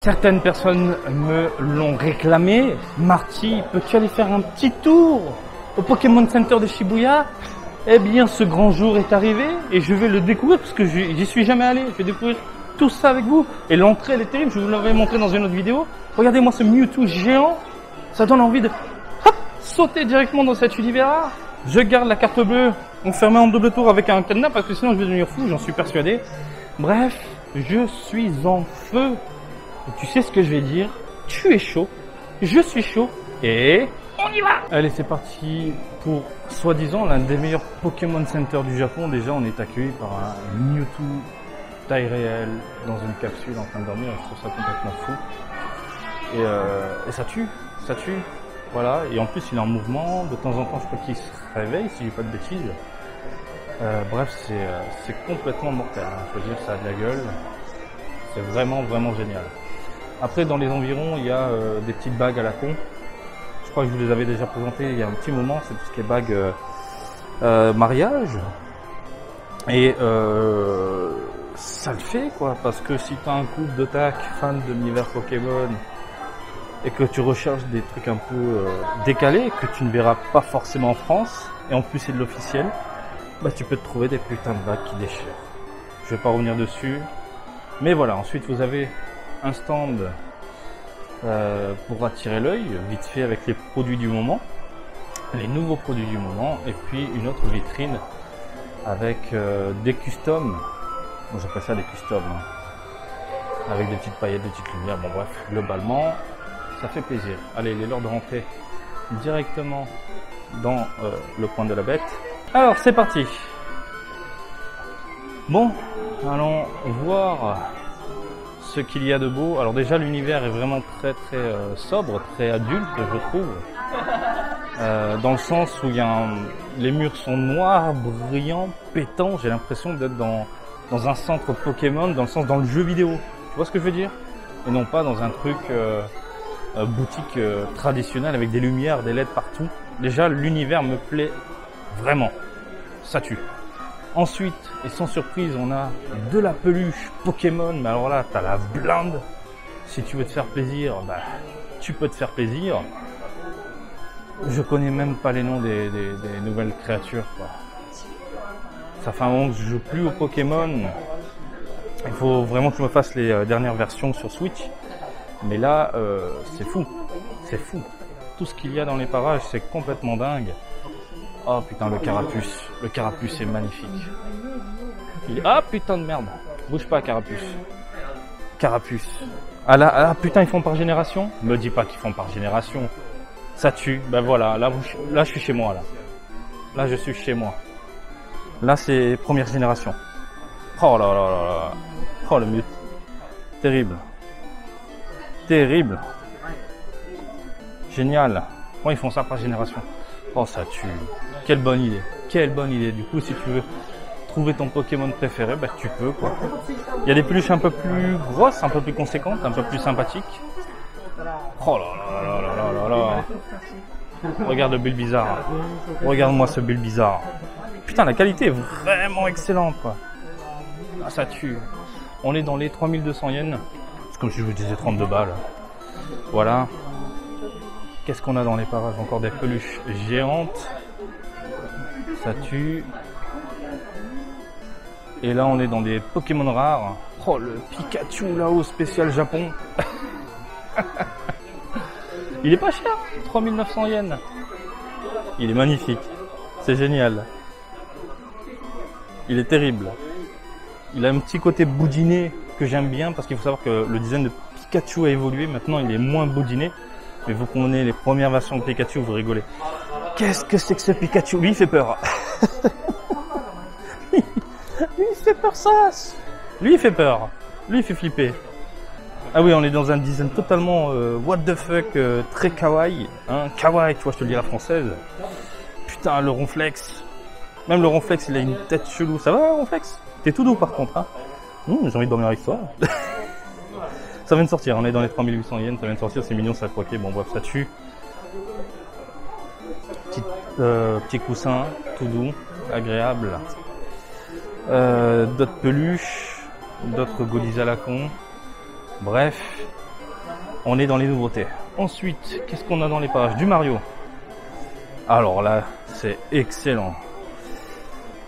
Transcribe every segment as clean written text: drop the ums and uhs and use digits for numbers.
Certaines personnes me l'ont réclamé. Marty, peux-tu aller faire un petit tour au Pokémon Center de Shibuya? Eh bien, ce grand jour est arrivé et je vais le découvrir parce que j'y suis jamais allé. Je vais découvrir tout ça avec vous. Et l'entrée, elle est terrible. Je vous l'avais montré dans une autre vidéo. Regardez-moi ce Mewtwo géant. Ça donne envie de sauter directement dans cet univers-là. Je garde la carte bleue enfermée en double tour avec un cadenas parce que sinon je vais devenir fou, j'en suis persuadé. Bref, je suis en feu. Et tu sais ce que je vais dire? Tu es chaud, je suis chaud et on y va! Allez, c'est parti pour soi-disant l'un des meilleurs Pokémon Center du Japon. Déjà, on est accueilli par un Mewtwo taille réelle dans une capsule en train de dormir. Je trouve ça complètement fou. Et ça tue, ça tue. Voilà, et en plus il est en mouvement, de temps en temps je crois qu'il se réveille si je dis pas de bêtises. Bref, c'est complètement mortel, hein. Je veux dire, ça a de la gueule, c'est vraiment génial. Après, dans les environs, il y a des petites bagues à la con. Je crois que je vous les avais déjà présentées il y a un petit moment, c'est tout ce qui est bagues mariage. Et ça le fait quoi, parce que si tu as un couple de tac fan de l'univers Pokémon, et que tu recherches des trucs un peu décalés, que tu ne verras pas forcément en France, et en plus c'est de l'officiel, bah tu peux te trouver des putains de bagues qui déchirent. Je vais pas revenir dessus, mais voilà. Ensuite vous avez un stand pour attirer l'œil, vite fait avec les produits du moment, les nouveaux produits du moment, et puis une autre vitrine avec des customs, moi j'appelle ça des customs, hein, avec des petites paillettes, des petites lumières, bon bref, globalement, ça fait plaisir. Allez, il est l'heure de rentrer directement dans le coin de la bête. Alors, c'est parti. Bon, allons voir ce qu'il y a de beau. Alors déjà, l'univers est vraiment très sobre, très adulte, je trouve. Dans le sens où les murs sont noirs, brillants, pétants. J'ai l'impression d'être dans un centre Pokémon, dans le sens dans le jeu vidéo. Tu vois ce que je veux dire? Et non pas dans un truc... boutique traditionnelle avec des lumières, des LED partout. Déjà, l'univers me plaît vraiment. Ça tue. Ensuite, et sans surprise, on a de la peluche Pokémon. Mais alors là, t'as la blinde. Si tu veux te faire plaisir, bah, tu peux te faire plaisir. Je connais même pas les noms des nouvelles créatures, quoi. Ça fait un moment que je joue plus au Pokémon. Il faut vraiment que je me fasse les dernières versions sur Switch. Mais là, c'est fou, c'est fou. Tout ce qu'il y a dans les parages, c'est complètement dingue. Oh putain, le carapuce est magnifique. Ah putain de merde, bouge pas Carapuce. Ah là, putain, ils font par génération? Me dis pas qu'ils font par génération. Ça tue, ben voilà, là je suis chez moi là. Là je suis chez moi. Là c'est première génération. Oh là là là là. Oh le mute. Terrible. Terrible. Génial. Comment ils font ça par génération? Oh, ça tue. Quelle bonne idée. Quelle bonne idée. Du coup, si tu veux trouver ton Pokémon préféré, bah tu peux quoi. Il y a des peluches un peu plus grosses, un peu plus conséquentes, un peu plus sympathiques. Oh là là là là là là là. Regarde le Bulbizarre. Regarde-moi ce Bulbizarre. Putain, la qualité est vraiment excellente quoi. Ah, ça tue. On est dans les 3200 yens. Comme si je vous disais 32 balles. Voilà. Qu'est-ce qu'on a dans les parages? Encore des peluches géantes. Ça tue. Et là, on est dans des Pokémon rares. Oh, le Pikachu là-haut, spécial Japon. Il est pas cher. 3900 yens. Il est magnifique. C'est génial. Il est terrible. Il a un petit côté boudiné que j'aime bien parce qu'il faut savoir que le design de Pikachu a évolué. Maintenant, il est moins boudiné. Mais vous prenez les premières versions de Pikachu, vous rigolez. Qu'est-ce que c'est que ce Pikachu? Lui, il fait peur. Lui, il fait peur, ça. Lui, il fait peur. Lui, il fait flipper. Ah oui, on est dans un design totalement what the fuck, très kawaii. Hein, kawaii, tu vois, je te le dis à la française. Putain, le Ronflex. Même le Ronflex, il a une tête chelou. Ça va, Ronflex? T'es tout doux, par contre, hein. J'ai envie de dormir avec toi. Ça vient de sortir, on est dans les 3800 yens, ça vient de sortir, c'est mignon, ça a croqué, bon bref, ça tue. Petit coussin, tout doux, agréable. D'autres peluches, d'autres goodies à la con. Bref, On est dans les nouveautés. Ensuite, qu'est-ce qu'on a dans les pages? Du Mario. Alors là, c'est excellent.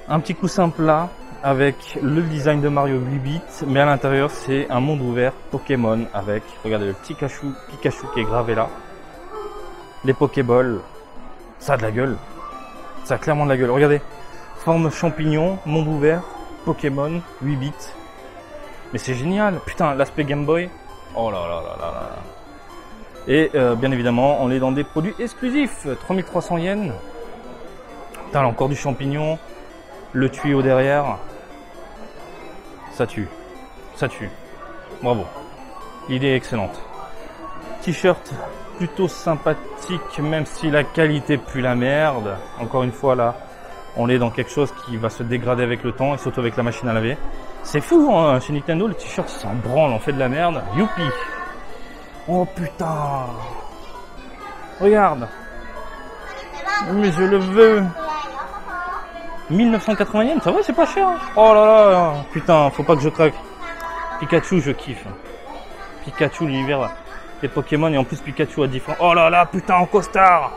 Un petit coussin plat avec le design de Mario 8 bits, mais à l'intérieur c'est un monde ouvert Pokémon avec, regardez le petit Pikachu qui est gravé là. Les Pokéballs, ça a de la gueule. Ça a clairement de la gueule. Regardez, forme champignon, monde ouvert, Pokémon, 8 bits. Mais c'est génial. Putain, l'aspect Game Boy. Oh là là là là là. Et bien évidemment, on est dans des produits exclusifs. 3300 yens. Putain, là encore du champignon. Le tuyau derrière. Ça tue. Ça tue. Bravo. L'idée est excellente. T-shirt plutôt sympathique, même si la qualité pue la merde. Encore une fois, là, on est dans quelque chose qui va se dégrader avec le temps et surtout avec la machine à laver. C'est fou, hein, chez Nintendo, le t-shirt s'en branle, on fait de la merde. Youpi. Oh putain. Regarde. Mais je le veux. 1980 yens, ça va, c'est pas cher. Oh là là, putain, faut pas que je craque. Pikachu, je kiffe. Pikachu, l'univers des Pokémon et en plus Pikachu a différents. Oh là là, putain, en costard.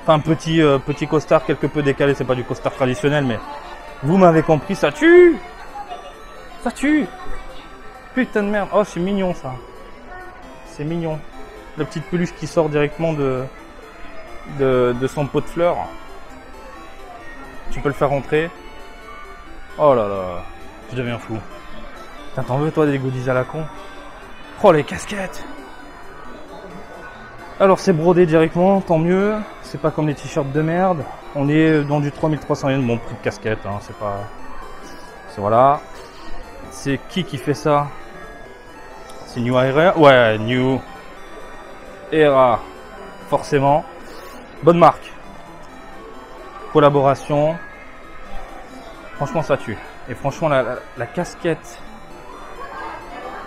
Enfin, petit costard quelque peu décalé, c'est pas du costard traditionnel, mais vous m'avez compris, ça tue. Ça tue. Putain de merde. Oh, c'est mignon ça. C'est mignon. La petite peluche qui sort directement de son pot de fleurs. Tu peux le faire rentrer. Oh là là, je deviens fou. T'en veux toi des goodies à la con? Oh les casquettes. Alors c'est brodé directement, tant mieux. C'est pas comme les t-shirts de merde. On est dans du 3300 yens, bon prix de casquette, hein, c'est pas... C'est voilà. C'est qui fait ça? C'est New Era? Ouais, New Era. Forcément. Bonne marque. Collaboration. Franchement ça tue. Et franchement la casquette.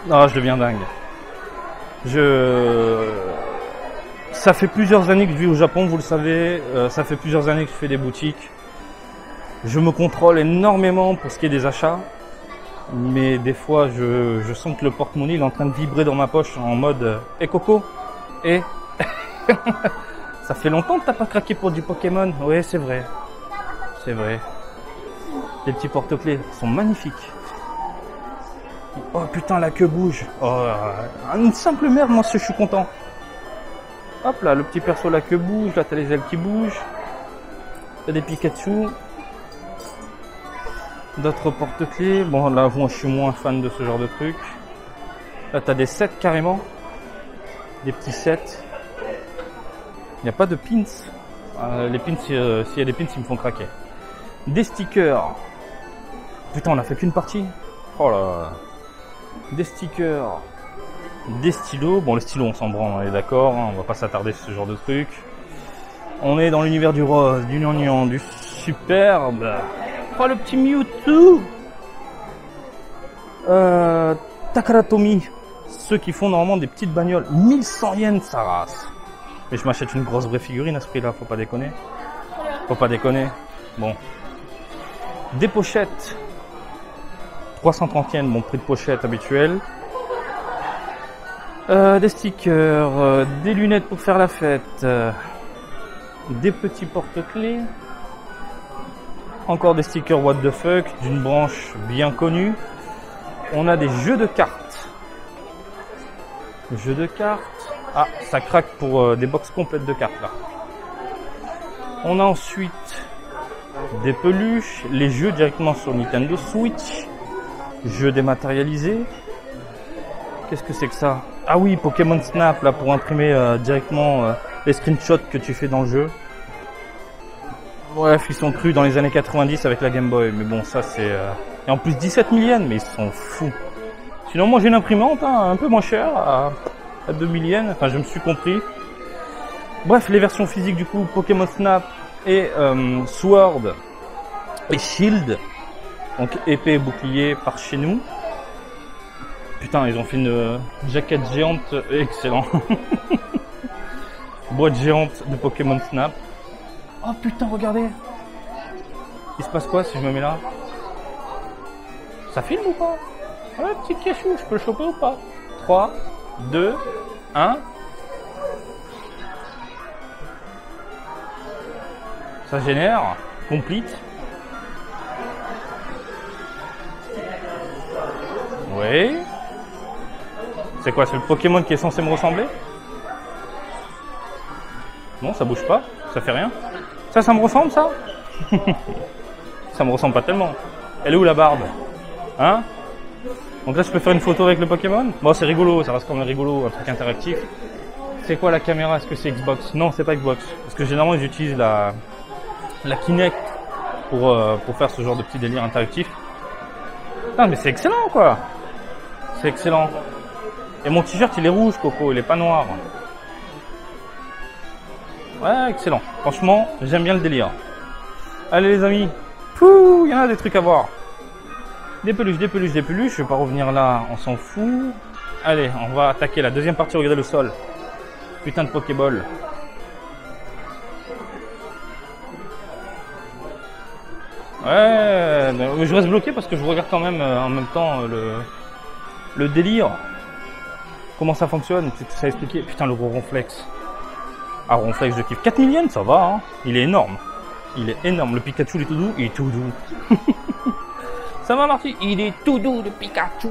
Ah, je deviens dingue. Ça fait plusieurs années que je vis au Japon, vous le savez. Ça fait plusieurs années que je fais des boutiques. Je me contrôle énormément pour ce qui est des achats. Mais des fois je sens que le porte-monnaie est en train de vibrer dans ma poche en mode hey Coco. Et ça fait longtemps que t'as pas craqué pour du Pokémon. Oui, c'est vrai. C'est vrai. Les petits porte-clés sont magnifiques. Oh putain, la queue bouge. Oh, une simple merde, moi je suis content. Hop là, le petit perso, la queue bouge. Là, t'as les ailes qui bougent. T'as des Pikachu. D'autres porte-clés. Bon, là, moi je suis moins fan de ce genre de truc. Là, t'as des sets carrément. Des petits sets. Il n'y a pas de pins. Les pins, s'il y a des pins, ils me font craquer. Des stickers. Putain, on a fait qu'une partie. Oh là. Des stickers. Des stylos. Bon, les stylos, on s'en branle, on est d'accord. Hein, on va pas s'attarder sur ce genre de truc. On est dans l'univers du rose, du gnangnan, du superbe. Oh, le petit Mewtwo. Takaratomi. Ceux qui font normalement des petites bagnoles. 1100 yens, sa race. Mais je m'achète une grosse vraie figurine à ce prix-là, faut pas déconner. Faut pas déconner. Bon. Des pochettes. 330 yens, mon prix de pochette habituel. Des stickers, des lunettes pour faire la fête. Des petits porte-clés. Encore des stickers what the fuck, d'une branche bien connue. On a des jeux de cartes. Jeux de cartes. Ah, ça craque pour des box complètes de cartes là. On a ensuite des peluches, les jeux directement sur Nintendo Switch. Jeux dématérialisés. Qu'est-ce que c'est que ça? Ah oui, Pokémon Snap là pour imprimer directement les screenshots que tu fais dans le jeu. Bref, ils sont crus dans les années 90 avec la Game Boy, mais bon, ça c'est... Et en plus 17 000 yens, mais ils sont fous. Sinon, moi j'ai une imprimante un peu moins chère, à 2000 yens, enfin je me suis compris. Bref, les versions physiques du coup, Pokémon Snap et Sword et Shield. Donc épée et bouclier par chez nous. Putain, ils ont fait une jaquette géante, excellent. Boîte géante de Pokémon Snap. Oh putain, regardez. Il se passe quoi si je me mets là? Ça filme ou pas? Ouais, petit cachou, je peux le choper ou pas? 3, 2, 1. Ça génère. Complete. Oui. C'est quoi? C'est le Pokémon qui est censé me ressembler? Non, ça bouge pas. Ça fait rien. Ça me ressemble, ça? Ça me ressemble pas tellement. Elle est où la barbe? Hein? Donc là, je peux faire une photo avec le Pokémon? Bon, c'est rigolo, ça reste quand même rigolo, un truc interactif. C'est quoi la caméra? Est-ce que c'est Xbox? Non, c'est pas Xbox. Parce que généralement, j'utilise la Kinect pour faire ce genre de petit délire interactif. Non, mais c'est excellent, quoi. C'est excellent. Et mon t-shirt, il est rouge, Coco, il est pas noir. Ouais, excellent. Franchement, j'aime bien le délire. Allez, les amis. Pouh, il y en a des trucs à voir. Des peluches, des peluches, des peluches. Je vais pas revenir là, on s'en fout. Allez, on va attaquer la deuxième partie, regardez le sol. Putain de Pokéball. Ouais, je reste bloqué parce que je regarde quand même en même temps le délire. Comment ça fonctionne, tu sais expliquer. Putain, le gros Ronflex. Ah, Ronflex, je kiffe. 4 000 yens, ça va, hein. Il est énorme. Il est énorme. Le Pikachu, il est tout doux. Il est tout doux. Ça va, Marty? Il est tout doux, le Pikachu.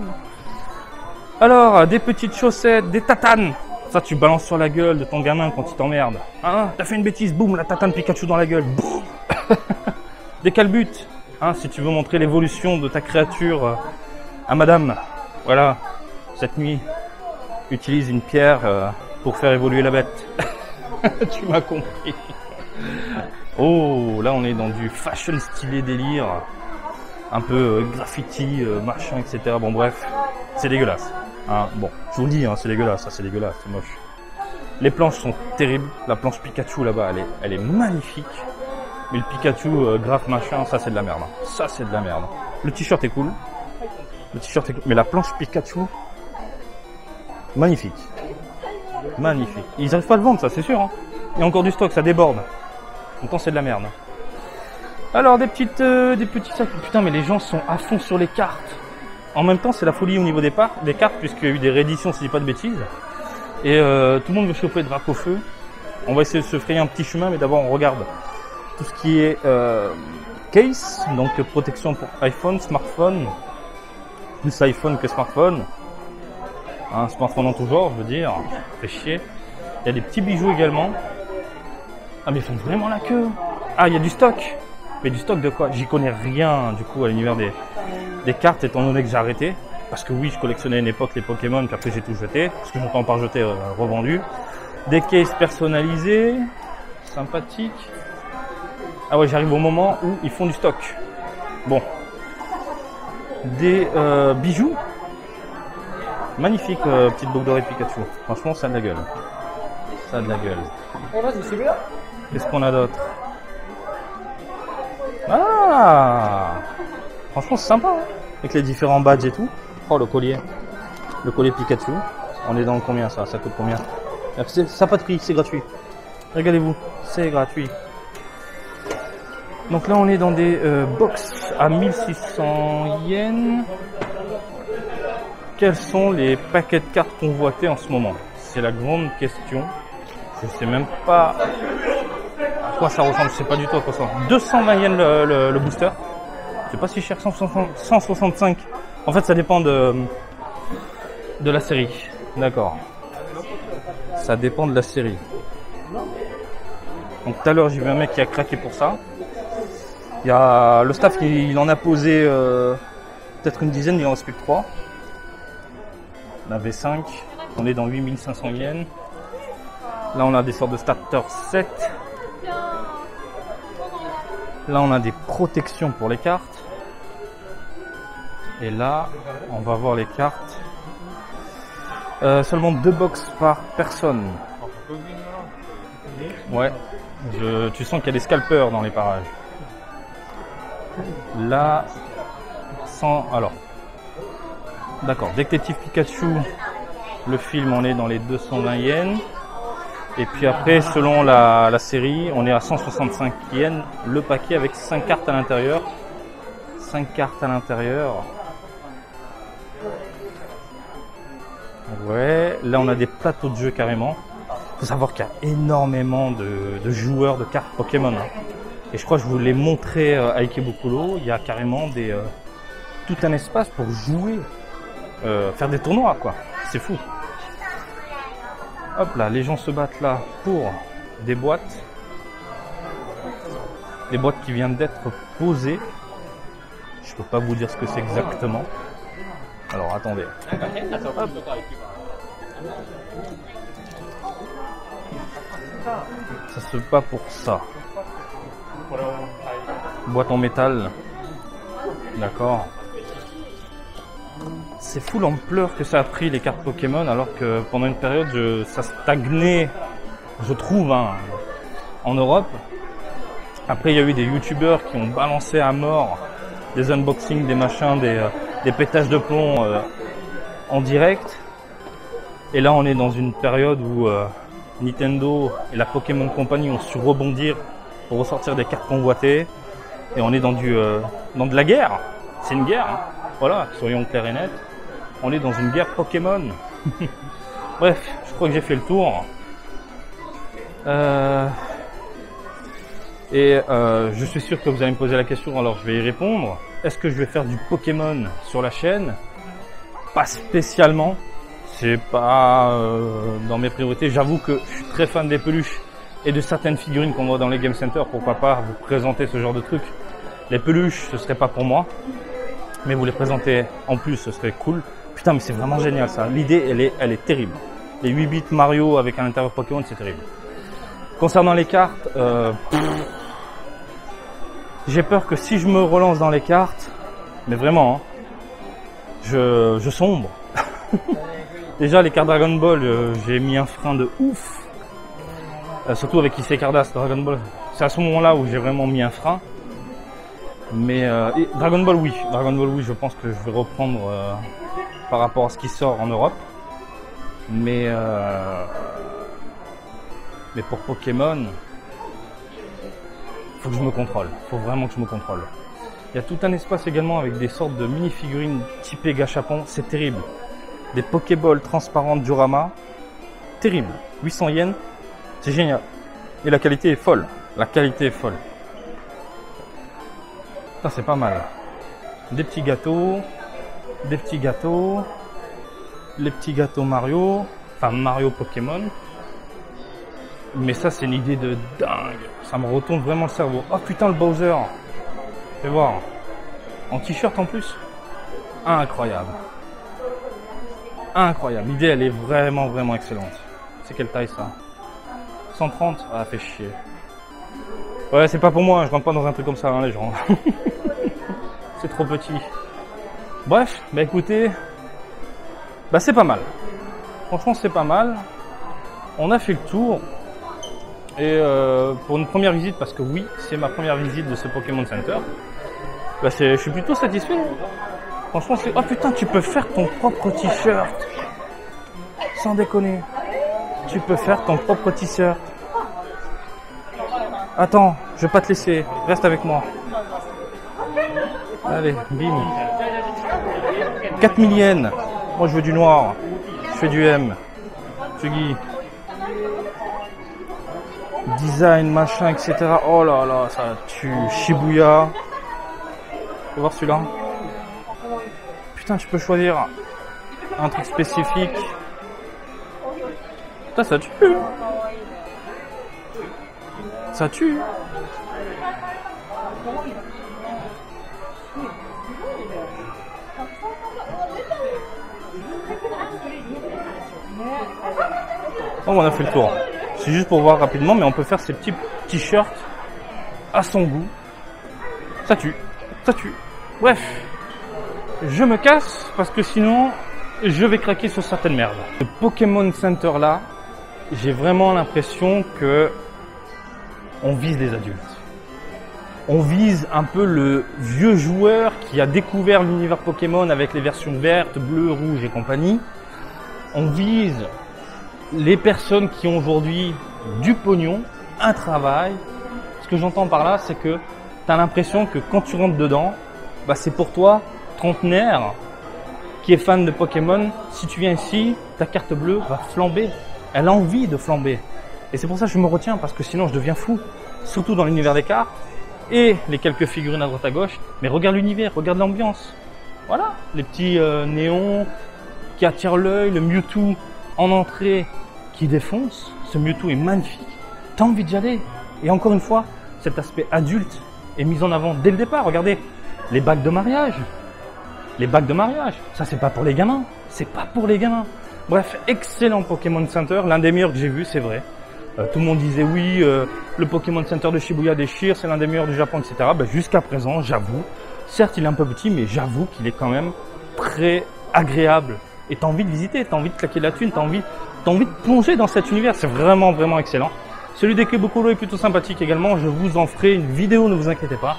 Alors, des petites chaussettes, des tatanes. Ça, tu balances sur la gueule de ton gamin quand il t'emmerde. Hein? T'as fait une bêtise, boum, la tatane Pikachu dans la gueule. Boum. Des calbutes. Hein, si tu veux montrer l'évolution de ta créature à madame. Voilà. Cette nuit, utilise une pierre pour faire évoluer la bête. Tu m'as compris. Oh, là on est dans du fashion stylé délire. Un peu graffiti, machin, etc. Bon bref, c'est dégueulasse. Hein, bon, je vous le dis, hein, c'est dégueulasse, ça c'est dégueulasse, c'est moche. Les planches sont terribles. La planche Pikachu là-bas, elle est magnifique. Mais le Pikachu graphe machin, ça c'est de la merde. Ça c'est de la merde. Le t-shirt est cool. Le t-shirt est cool. Mais la planche Pikachu, magnifique. Magnifique. Ils arrivent pas à le vendre, ça, c'est sûr. Hein. Il y a encore du stock, ça déborde. Pourtant, c'est de la merde. Alors, des petits sacs. Putain, mais les gens sont à fond sur les cartes. En même temps, c'est la folie au niveau des cartes, puisqu'il y a eu des rééditions, si je dis pas de bêtises. Et tout le monde veut chauffer Dracofeu. On va essayer de se frayer un petit chemin, mais d'abord, on regarde tout ce qui est case, donc protection pour iPhone, smartphone. Plus iPhone que smartphone. Un smartphone en tout genre, je veux dire, fait chier. Il y a des petits bijoux également. Ah, mais ils font vraiment la queue. Ah, il y a du stock. Mais du stock de quoi? J'y connais rien, du coup, à l'univers des cartes, étant donné que j'ai arrêté. Parce que oui, je collectionnais à une époque les Pokémon, puis après j'ai tout jeté. Parce que j'entends par jeter, revendu. Des cases personnalisées. Sympathique. Ah ouais, j'arrive au moment où ils font du stock. Bon. Des bijoux. Magnifique petite boucle d'oreille Pikachu. Franchement, ça a de la gueule. Ça a de la gueule. Qu'est-ce qu'on a d'autre? Ah! Franchement, c'est sympa. Hein, avec les différents badges et tout. Oh, le collier. Le collier Pikachu. On est dans combien ça? Ça coûte combien? Ça n'a pas de prix, c'est gratuit. Regardez-vous, c'est gratuit. Donc là, on est dans des box à 1600 yens. Quels sont les paquets de cartes convoités en ce moment? C'est la grande question. Je sais même pas à quoi ça ressemble. Je sais pas du tout à quoi ça ressemble. 220 yens le booster. C'est pas si cher, 165. En fait, ça dépend de la série. D'accord. Ça dépend de la série. Donc tout à l'heure, j'ai vu un mec qui a craqué pour ça. Il y a le staff qui en a posé peut-être une dizaine, il en reste plus que 3. On avait 5, on est dans 8500 yens. Là on a des sortes de starter 7. Là on a des protections pour les cartes. Et là on va voir les cartes. Seulement 2 box par personne. Ouais, tu sens qu'il y a des scalpers dans les parages. Là, alors, d'accord, Détective Pikachu, le film, on est dans les 220 yens. Et puis après, selon la série, on est à 165 yens le paquet avec 5 cartes à l'intérieur. 5 cartes à l'intérieur. Ouais, là on a des plateaux de jeu carrément. Faut savoir qu'il y a énormément de joueurs de cartes Pokémon. Hein. Et je crois que je vous l'ai montré à Ikebukuro, il y a carrément tout un espace pour jouer, faire des tournois quoi. C'est fou. Hop là, les gens se battent là pour des boîtes. Des boîtes qui viennent d'être posées. Je peux pas vous dire ce que c'est exactement. Alors attendez. Hop. Ça se bat pour ça. Boîte en métal. D'accord. C'est fou l'ampleur que ça a pris les cartes Pokémon alors que pendant une période ça stagnait, je trouve, hein, en Europe. Après il y a eu des youtubeurs qui ont balancé à mort des unboxings, des machins, des pétages de plomb en direct. Et là on est dans une période où Nintendo et la Pokémon Company ont su rebondir pour ressortir des cartes convoitées. Et on est dans de la guerre. C'est une guerre, hein. Voilà, soyons clairs et nets. On est dans une guerre Pokémon. Bref, je crois que j'ai fait le tour. Je suis sûr que vous allez me poser la question, alors je vais y répondre. Est-ce que je vais faire du Pokémon sur la chaîne? Pas spécialement. C'est pas dans mes priorités. J'avoue que je suis très fan des peluches et de certaines figurines qu'on voit dans les Game Center. Pourquoi pas vous présenter ce genre de trucs. Les peluches, ce serait pas pour moi. Mais vous les présenter en plus, ce serait cool. Putain, mais c'est vraiment génial ça. L'idée, elle est terrible. Les 8 bits Mario avec un intérieur Pokémon, c'est terrible. Concernant les cartes, j'ai peur que si je me relance dans les cartes, mais vraiment, hein, je sombre. Déjà, les cartes Dragon Ball, j'ai mis un frein de ouf. Surtout avec Issei Cardass, Dragon Ball. C'est à ce moment-là où j'ai vraiment mis un frein. Mais Dragon Ball, oui, je pense que je vais reprendre par rapport à ce qui sort en Europe. Mais pour Pokémon, faut que je me contrôle. Faut vraiment que je me contrôle. Il y a tout un espace également avec des sortes de mini-figurines typées gachapon. C'est terrible. Des Pokéballs transparentes Diorama. Terrible. 800 yens. C'est génial. Et la qualité est folle. La qualité est folle. Ça c'est pas mal. Des petits gâteaux. Des petits gâteaux. Les petits gâteaux Mario. Enfin Mario Pokémon. Mais ça c'est une idée de dingue. Ça me retourne vraiment le cerveau. Oh putain le Bowser. Fais voir. En t-shirt en plus. Incroyable. Incroyable. L'idée elle est vraiment vraiment excellente. C'est quelle taille ça? 130? Ah fait chier. Ouais c'est pas pour moi, je rentre pas dans un truc comme ça hein, les gens. C'est trop petit. Bref, bah écoutez. Bah c'est pas mal. Franchement c'est pas mal. On a fait le tour. Et pour une première visite, parce que oui, c'est ma première visite de ce Pokémon Center, bah je suis plutôt satisfait. Franchement, c'est... Oh putain, tu peux faire ton propre t-shirt. Sans déconner. Tu peux faire ton propre t-shirt. Attends, je vais pas te laisser. Reste avec moi. Allez, bim. 4000 yens. Moi, je veux du noir. Je fais du M. Tsugi. Design, machin, etc. Oh là là, ça tue. Shibuya. Faut voir celui-là. Putain, tu peux choisir un truc spécifique. Putain, ça tue. Ça tue. Oh, on a fait le tour. C'est juste pour voir rapidement, mais on peut faire ces petits t-shirts à son goût. Ça tue. Ça tue. Bref. Je me casse parce que sinon, je vais craquer sur certaines merdes. Le Pokémon Center là, j'ai vraiment l'impression que on vise les adultes. On vise un peu le vieux joueur qui a découvert l'univers Pokémon avec les versions vertes, bleues, rouges et compagnie. On vise les personnes qui ont aujourd'hui du pognon, un travail. Ce que j'entends par là, c'est que tu as l'impression que quand tu rentres dedans, bah c'est pour toi, trentenaire, qui est fan de Pokémon, si tu viens ici, ta carte bleue va flamber. Elle a envie de flamber. Et c'est pour ça que je me retiens, parce que sinon je deviens fou. Surtout dans l'univers des cartes et les quelques figurines à droite à gauche. Mais regarde l'univers, regarde l'ambiance. Voilà, les petits néons qui attirent l'œil, le Mewtwo en entrée qui défonce. Ce Mewtwo est magnifique. T'as envie d'y aller. Et encore une fois, cet aspect adulte est mis en avant dès le départ. Regardez, les bagues de mariage. Les bagues de mariage, ça c'est pas pour les gamins. C'est pas pour les gamins. Bref, excellent Pokémon Center, l'un des meilleurs que j'ai vu, c'est vrai. Tout le monde disait oui, le Pokémon Center de Shibuya déchire, c'est l'un des meilleurs du Japon, etc. Jusqu'à présent, j'avoue, certes il est un peu petit, mais j'avoue qu'il est quand même très agréable. Et t'as envie de visiter, t'as envie de claquer la thune, t'as envie de plonger dans cet univers. C'est vraiment, vraiment excellent. Celui d'Ekebukuro est plutôt sympathique également. Je vous en ferai une vidéo, ne vous inquiétez pas.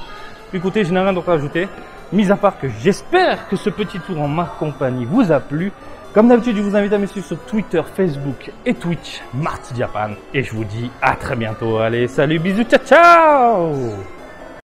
Écoutez, je n'ai rien d'autre à ajouter. Mis à part que j'espère que ce petit tour en ma compagnie vous a plu. Comme d'habitude, je vous invite à me suivre sur Twitter, Facebook et Twitch, Marty Japan. Et je vous dis à très bientôt. Allez, salut, bisous, ciao, ciao!